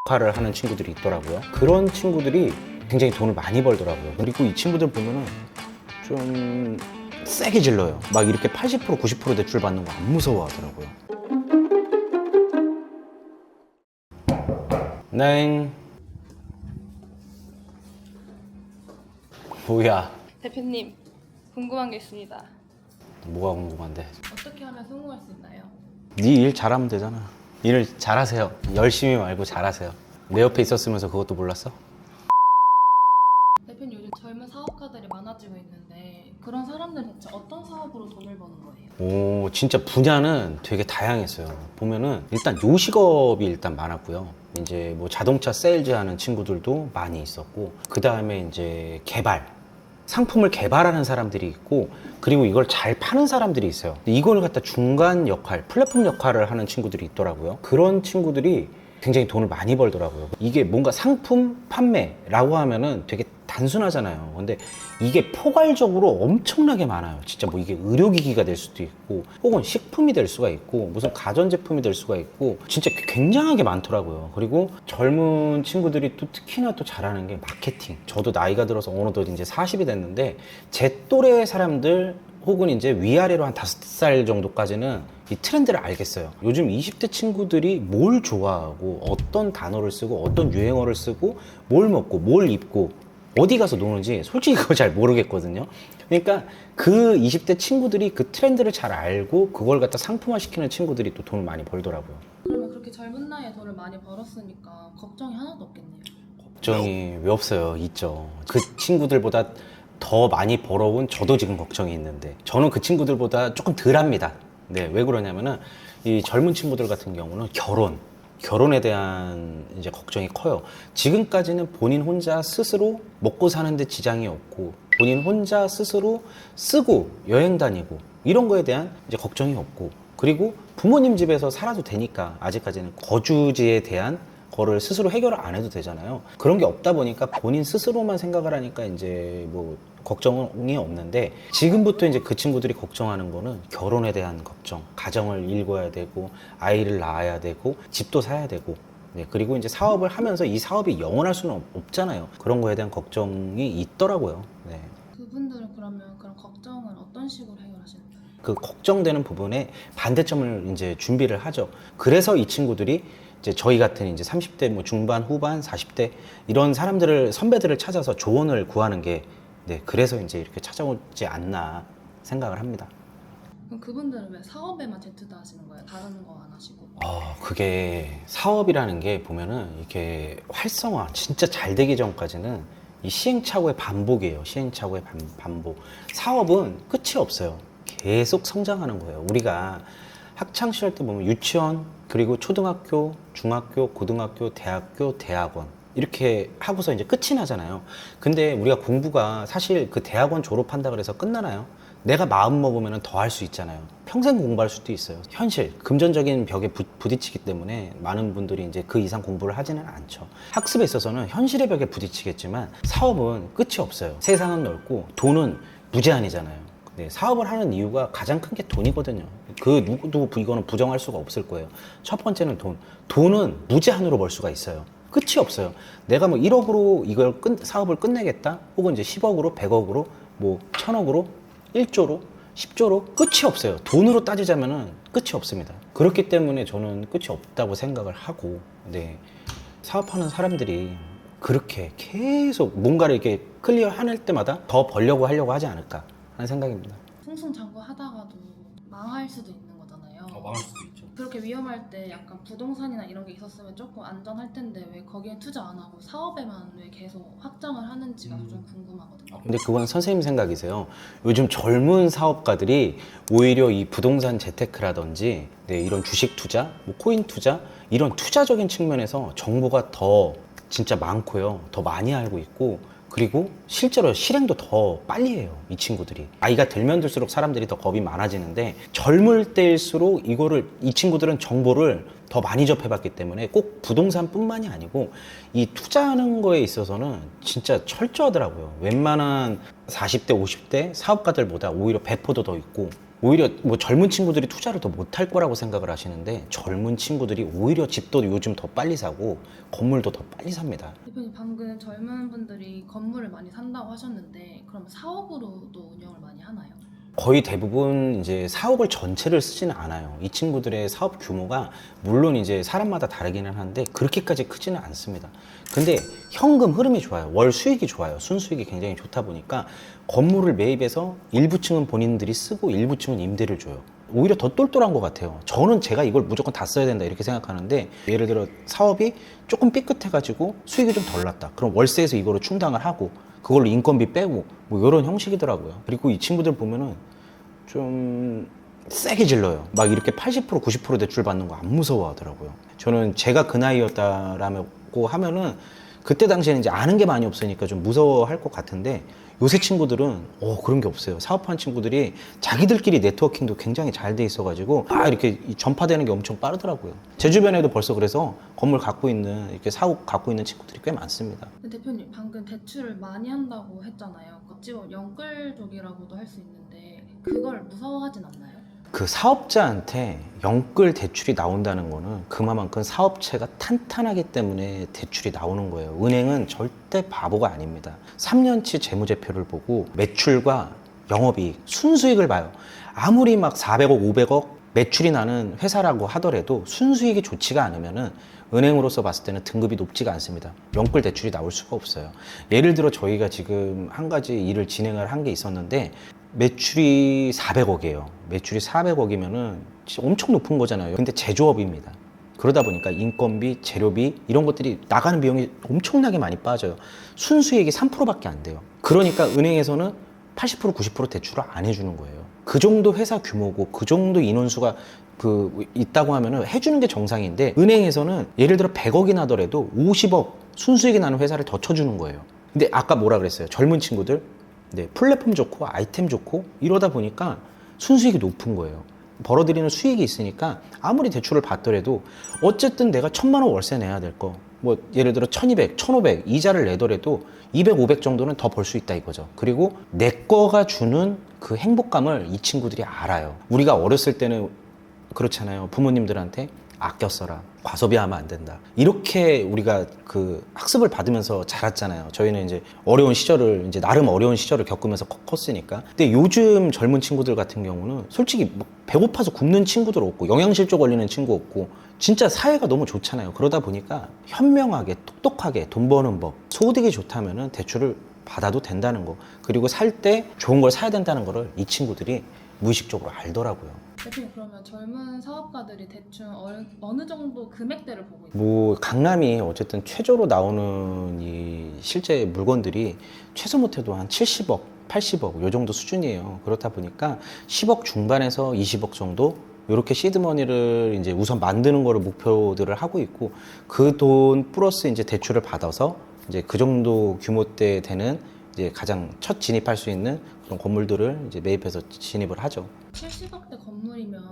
역할을 하는 친구들이 있더라고요. 그런 친구들이 굉장히 돈을 많이 벌더라고요. 그리고 이 친구들 보면은 좀 세게 질러요. 막 이렇게 80% 90% 대출 받는 거 안 무서워 하더라고요. 네. 뭐야? 대표님, 궁금한 게 있습니다. 뭐가 궁금한데? 어떻게 하면 성공할 수 있나요? 네 일 잘하면 되잖아. 일 잘하세요. 열심히 말고 잘하세요. 내 옆에 있었으면서 그것도 몰랐어? 대표님, 요즘 젊은 사업가들이 많아지고 있는데 그런 사람들 대체 어떤 사업으로 돈을 버는 거예요? 오, 진짜 분야는 되게 다양했어요. 보면은 일단 요식업이 일단 많았고요. 이제 뭐 자동차 세일즈 하는 친구들도 많이 있었고, 그 다음에 이제 개발, 상품을 개발하는 사람들이 있고, 그리고 이걸 잘 파는 사람들이 있어요. 근데 이걸 갖다 중간 역할, 플랫폼 역할을 하는 친구들이 있더라고요. 그런 친구들이 굉장히 돈을 많이 벌더라고요. 이게 뭔가 상품 판매라고 하면은 되게 단순하잖아요. 근데 이게 포괄적으로 엄청나게 많아요. 진짜 뭐 이게 의료기기가 될 수도 있고, 혹은 식품이 될 수가 있고, 무슨 가전제품이 될 수가 있고, 진짜 굉장하게 많더라고요. 그리고 젊은 친구들이 또 특히나 또 잘하는 게 마케팅. 저도 나이가 들어서 어느덧 이제 40이 됐는데, 제 또래 사람들 혹은 이제 위아래로 한 5살 정도까지는 이 트렌드를 알겠어요. 요즘 20대 친구들이 뭘 좋아하고, 어떤 단어를 쓰고, 어떤 유행어를 쓰고, 뭘 먹고, 뭘 입고, 어디 가서 노는지 솔직히 그거 잘 모르겠거든요. 그러니까 그 20대 친구들이 그 트렌드를 잘 알고 그걸 갖다 상품화 시키는 친구들이 또 돈을 많이 벌더라고요. 그러면 그렇게 젊은 나이에 돈을 많이 벌었으니까 걱정이 하나도 없겠네요. 걱정이 왜 없어요? 있죠. 그 친구들보다 더 많이 벌어온 저도 지금 걱정이 있는데, 저는 그 친구들보다 조금 덜 합니다. 네, 왜 그러냐면은 이 젊은 친구들 같은 경우는 결혼에 대한 이제 걱정이 커요. 지금까지는 본인 혼자 스스로 먹고 사는데 지장이 없고, 본인 혼자 스스로 쓰고 여행 다니고 이런 거에 대한 이제 걱정이 없고, 그리고 부모님 집에서 살아도 되니까 아직까지는 거주지에 대한 거를 스스로 해결을 안 해도 되잖아요. 그런 게 없다 보니까 본인 스스로만 생각을 하니까 이제 뭐 걱정이 없는데, 지금부터 이제 그 친구들이 걱정하는 거는 결혼에 대한 걱정, 가정을 일궈야 되고, 아이를 낳아야 되고, 집도 사야 되고, 네, 그리고 이제 사업을 하면서 이 사업이 영원할 수는 없잖아요. 그런 거에 대한 걱정이 있더라고요. 네. 그분들은 그러면 그런 걱정을 어떤 식으로 해결하시는 거예요? 그 걱정되는 부분에 반대점을 이제 준비를 하죠. 그래서 이 친구들이 이제 저희 같은 이제 30대 뭐 중반, 후반, 40대 이런 사람들을, 선배들을 찾아서 조언을 구하는 게, 네, 그래서 이제 이렇게 찾아오지 않나 생각을 합니다. 그럼 그분들은 왜 사업에만 제트다 하시는 거예요? 다른 거 안 하시고? 그게 사업이라는 게 보면은 이렇게 활성화, 진짜 잘 되기 전까지는 이 시행착오의 반복이에요. 시행착오의 반복. 사업은 끝이 없어요. 계속 성장하는 거예요. 우리가 학창 시절 때 보면 유치원, 그리고 초등학교, 중학교, 고등학교, 대학교, 대학원 이렇게 하고서 이제 끝이 나잖아요. 근데 우리가 공부가 사실 그 대학원 졸업한다 그래서 끝나나요? 내가 마음 먹으면 더 할 수 있잖아요. 평생 공부할 수도 있어요. 현실, 금전적인 벽에 부딪히기 때문에 많은 분들이 이제 그 이상 공부를 하지는 않죠. 학습에 있어서는 현실의 벽에 부딪히겠지만 사업은 끝이 없어요. 세상은 넓고 돈은 무제한이잖아요. 네, 사업을 하는 이유가 가장 큰 게 돈이거든요. 그 누구도 이거는 부정할 수가 없을 거예요. 첫 번째는 돈. 돈은 무제한으로 벌 수가 있어요. 끝이 없어요. 내가 뭐 1억으로 이걸 사업을 끝내겠다, 혹은 이제 10억으로, 100억으로, 뭐 1000억으로, 1조로, 10조로 끝이 없어요. 돈으로 따지자면은 끝이 없습니다. 그렇기 때문에 저는 끝이 없다고 생각을 하고, 네, 사업하는 사람들이 그렇게 계속 뭔가를 이렇게 클리어 해낼 때마다 더 벌려고 하려고 하지 않을까 하는 생각입니다. 승승장구 하다가도 망할 수도 있는 거잖아요. 망할 수도 있죠. 그렇게 위험할 때 약간 부동산이나 이런 게 있었으면 조금 안전할 텐데 왜 거기에 투자 안 하고 사업에만 왜 계속 확장을 하는지가 좀 궁금하거든요. 근데 그건 선생님 생각이세요. 요즘 젊은 사업가들이 오히려 이 부동산 재테크라든지, 네, 이런 주식 투자, 뭐 코인 투자, 이런 투자적인 측면에서 정보가 더 진짜 많고요. 더 많이 알고 있고, 그리고 실제로 실행도 더 빨리 해요. 이 친구들이. 나이가 들면 들수록 사람들이 더 겁이 많아지는데, 젊을 때일수록 이 친구들은 정보를 더 많이 접해봤기 때문에 꼭 부동산뿐만이 아니고 이 투자하는 거에 있어서는 진짜 철저하더라고요. 웬만한 40대, 50대 사업가들보다 오히려 배포도 더 있고, 오히려 뭐 젊은 친구들이 투자를 더 못할 거라고 생각을 하시는데 젊은 친구들이 오히려 집도 요즘 더 빨리 사고 건물도 더 빨리 삽니다. 대표님 방금 젊은 분들이 건물을 많이 산다고 하셨는데 그럼 사업으로도 운영을 많이 하나요? 거의 대부분 이제 사옥을 전체를 쓰지는 않아요. 이 친구들의 사업 규모가 물론 이제 사람마다 다르기는 한데 그렇게까지 크지는 않습니다. 근데 현금 흐름이 좋아요. 월 수익이 좋아요. 순수익이 굉장히 좋다 보니까 건물을 매입해서 일부 층은 본인들이 쓰고 일부 층은 임대를 줘요. 오히려 더 똘똘한 것 같아요. 저는 제가 이걸 무조건 다 써야 된다 이렇게 생각하는데 예를 들어 사업이 조금 삐끗해가지고 수익이 좀 덜 났다. 그럼 월세에서 이거를 충당을 하고 그걸로 인건비 빼고 뭐 이런 형식이더라고요. 그리고 이 친구들 보면은 좀 세게 질러요. 막 이렇게 80% 90% 대출 받는 거 안 무서워하더라고요. 저는 제가 그 나이였다라고 하면은 그때 당시에는 이제 아는 게 많이 없으니까 좀 무서워할 것 같은데 요새 친구들은 그런 게 없어요. 사업하는 친구들이 자기들끼리 네트워킹도 굉장히 잘 돼 있어가지고 이렇게 전파되는 게 엄청 빠르더라고요. 제 주변에도 벌써 그래서 건물 갖고 있는 이렇게 사옥 갖고 있는 친구들이 꽤 많습니다. 근데 대표님 방금 대출을 많이 한다고 했잖아요. 어찌 보면 영끌족이라고도 할 수 있는데 그걸 무서워하진 않나요? 그 사업자한테 영끌 대출이 나온다는 거는 그만큼 사업체가 탄탄하기 때문에 대출이 나오는 거예요. 은행은 절대 바보가 아닙니다. 3년치 재무제표를 보고 매출과 영업이익, 순수익을 봐요. 아무리 막 400억, 500억 매출이 나는 회사라고 하더라도 순수익이 좋지가 않으면은 은행으로서 봤을 때는 등급이 높지가 않습니다. 영끌 대출이 나올 수가 없어요. 예를 들어 저희가 지금 한 가지 일을 진행을 한 게 있었는데 매출이 400억이에요. 매출이 400억이면은 엄청 높은 거잖아요. 근데 제조업입니다. 그러다 보니까 인건비, 재료비 이런 것들이 나가는 비용이 엄청나게 많이 빠져요. 순수익이 3%밖에 안 돼요. 그러니까 은행에서는 80% 90% 대출을 안 해주는 거예요. 그 정도 회사 규모고 그 정도 인원수가 있다고 하면은 해주는 게 정상인데 은행에서는 예를 들어 100억이 나더라도 50억 순수익이 나는 회사를 더 쳐주는 거예요. 근데 아까 뭐라 그랬어요? 젊은 친구들 플랫폼 좋고 아이템 좋고 이러다 보니까 순수익이 높은 거예요. 벌어들이는 수익이 있으니까 아무리 대출을 받더라도 어쨌든 내가 1,000만 원 월세 내야 될 거 뭐 예를 들어 1,200, 1,500 이자를 내더라도 200, 500 정도는 더 벌 수 있다 이거죠. 그리고 내 거가 주는 그 행복감을 이 친구들이 알아요. 우리가 어렸을 때는 그렇잖아요. 부모님들한테 아껴 써라. 과소비하면 안 된다. 이렇게 우리가 그 학습을 받으면서 자랐잖아요. 저희는 이제 나름 어려운 시절을 겪으면서 컸으니까. 근데 요즘 젊은 친구들 같은 경우는 솔직히 뭐 배고파서 굶는 친구들 없고 영양실조 걸리는 친구 없고 진짜 사회가 너무 좋잖아요. 그러다 보니까 현명하게 똑똑하게 돈 버는 법, 소득이 좋다면은 대출을 받아도 된다는 거. 그리고 살 때 좋은 걸 사야 된다는 거를 이 친구들이 무의식적으로 알더라고요. 대표님 그러면 젊은 사업가들이 대충 어느 정도 금액대를 보고 있나요? 뭐 강남이 어쨌든 최저로 나오는 이 실제 물건들이 최소 못해도 한 70억, 80억 요 정도 수준이에요. 그렇다 보니까 10억 중반에서 20억 정도 이렇게 시드머니를 이제 우선 만드는 거를 목표들을 하고 있고 그 돈 플러스 이제 대출을 받아서 이제 그 정도 규모대 되는 이제 가장 첫 진입할 수 있는 그런 건물들을 이제 매입해서 진입을 하죠. 70억대 건물이면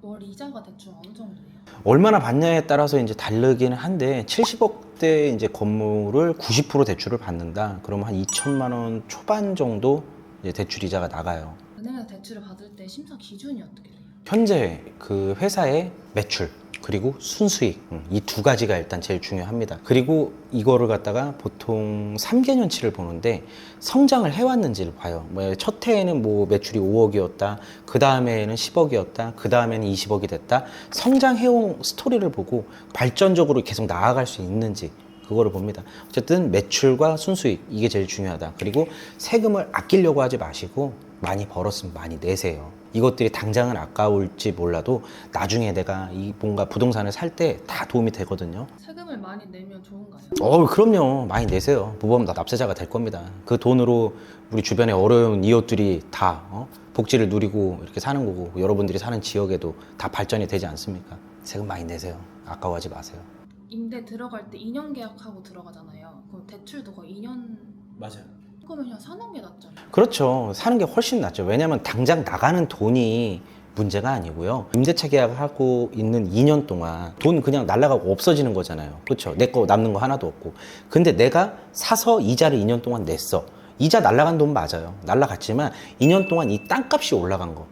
월 이자가 대충 어느 정도예요? 얼마나 받냐에 따라서 이제 다르기는 한데 70억대 이제 건물을 90% 대출을 받는다. 그러면 한 2천만 원 초반 정도 이제 대출 이자가 나가요. 은행에서 대출을 받을 때 심사 기준이 어떻게 돼요? 현재 그 회사의 매출 그리고 순수익 이 두 가지가 일단 제일 중요합니다. 그리고 이거를 갖다가 보통 3개년치를 보는데 성장을 해왔는지를 봐요. 첫 해에는 뭐 매출이 5억이었다. 그 다음에는 10억이었다. 그 다음에는 20억이 됐다. 성장해온 스토리를 보고 발전적으로 계속 나아갈 수 있는지 그거를 봅니다. 어쨌든 매출과 순수익 이게 제일 중요하다. 그리고 세금을 아끼려고 하지 마시고 많이 벌었으면 많이 내세요. 이것들이 당장은 아까울지 몰라도 나중에 내가 이 뭔가 부동산을 살 때 다 도움이 되거든요. 세금을 많이 내면 좋은가요? 그럼요. 많이 내세요. 모범 납세자가 될 겁니다. 그 돈으로 우리 주변에 어려운 이웃들이 다 복지를 누리고 이렇게 사는 거고 여러분들이 사는 지역에도 다 발전이 되지 않습니까? 세금 많이 내세요. 아까워하지 마세요. 임대 들어갈 때 2년 계약하고 들어가잖아요. 그럼 대출도 거의 2년 맞아요. 그러면 그냥 사는 게 낫잖아요. 그렇죠. 사는 게 훨씬 낫죠. 왜냐하면 당장 나가는 돈이 문제가 아니고요. 임대차 계약하고 있는 2년 동안 돈 그냥 날아가고 없어지는 거잖아요. 그렇죠. 내 거 남는 거 하나도 없고. 근데 내가 사서 이자를 2년 동안 냈어. 이자 날아간 돈 맞아요. 날아갔지만 2년 동안 이 땅값이 올라간 거.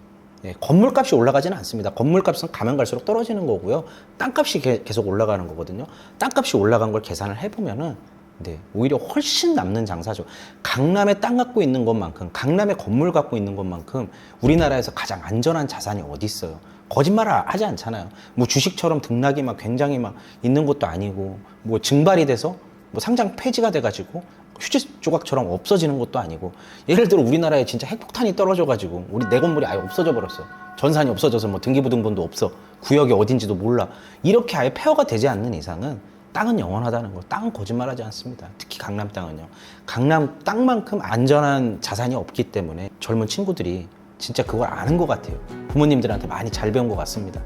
예, 건물값이 올라가지는 않습니다. 건물값은 가면 갈수록 떨어지는 거고요. 땅값이 계속 올라가는 거거든요. 땅값이 올라간 걸 계산을 해보면은 네, 오히려 훨씬 남는 장사죠. 강남에 땅 갖고 있는 것만큼, 강남에 건물 갖고 있는 것만큼 우리나라에서 가장 안전한 자산이 어디 있어요? 거짓말을 하지 않잖아요. 뭐 주식처럼 등락이 막 굉장히 막 있는 것도 아니고, 뭐 증발이 돼서 뭐 상장 폐지가 돼가지고 휴지 조각처럼 없어지는 것도 아니고, 예를 들어 우리나라에 진짜 핵폭탄이 떨어져가지고 우리 내 건물이 아예 없어져 버렸어. 전산이 없어져서 뭐 등기부등본도 없어. 구역이 어딘지도 몰라. 이렇게 아예 폐허가 되지 않는 이상은 땅은 영원하다는 거. 땅은 거짓말하지 않습니다. 특히 강남 땅은요. 강남 땅만큼 안전한 자산이 없기 때문에 젊은 친구들이 진짜 그걸 아는 것 같아요. 부모님들한테 많이 잘 배운 것 같습니다.